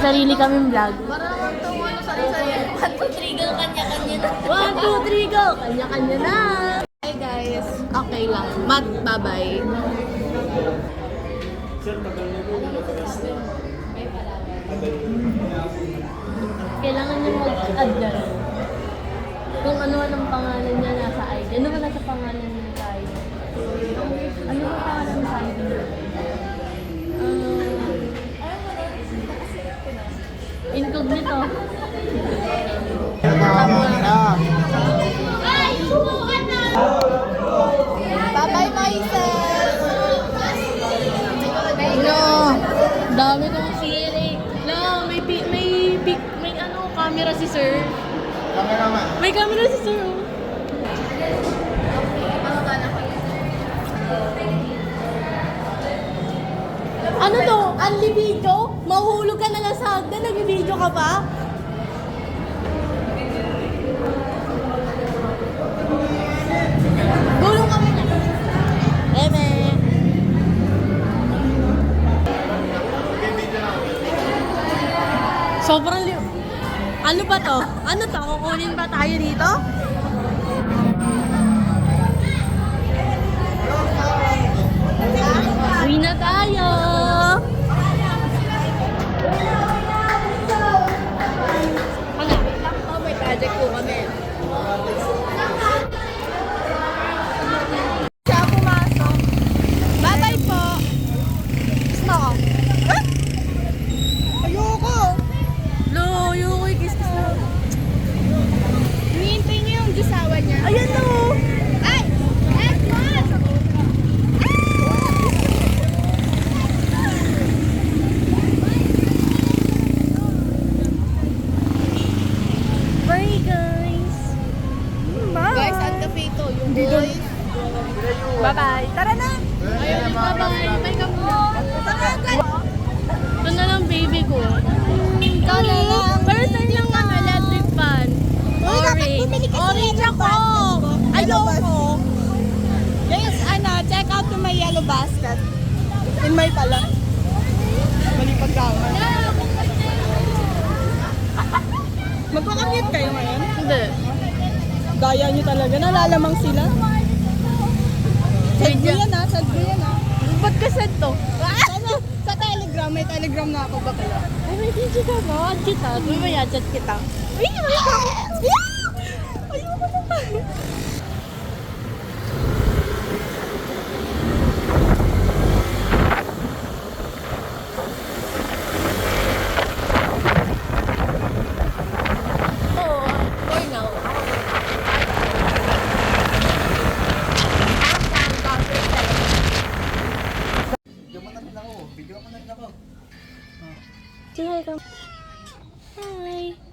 sarili kaming vlog. Parang itong ano, sarili-sarili. 1, 2, 3, go, kanya-kanya na. 1, 2, 3, go! Kanya-kanya na! Hi guys, okay lang. Mat, bye-bye. Kailangan niya mag-add na rin. Kung ano ang pangalan niya nasa ID. Ano ba nasa pangalan niya sa ID? Ano ba pangalan sa ID? Incognito. Bye-bye, Moises! No! Dami kong siri. No, may ano, camera si sir. May camera si sir, oh. Ano to? Unli video? Mahuhulog ka na lang sa hagdan, nag-video ka pa? Gulong kami na. Eme. Sobrang Ano ba to? Ano to? Kukunin ba tayo dito? Uwi na tayo! Ano? Oh, may project po kami. Siya pumasok. Bye-bye po. Kiss mo ako. Ah! Ayoko. No, yung kiss na. Hinihintay niyo yung jusawa niya. Ayan o! Ay! F1! Bye guys! Guys, ang kapito, yung boys. Bye-bye! Tara na! Ayun, bye-bye! Bye ka po! Ito na lang baby ko. Ikaw na lang. First time lang ang electric fan. Orange. Orange ako! Ayoko! Guys, check out to my yellow basket. In my pala. Mali pagkawan. Magpakamute kayo ngayon? Hindi. Gaya nyo talaga, nalalamang sila. Sad ko yan sad ko yan Ba't ka sad to? Sa Telegram, may Telegram na ako ba pala? Ay, may DJ ka ba? Add kita. May chat kita. Uy, ay ka! Ayoko na. Say hi ka. Hi.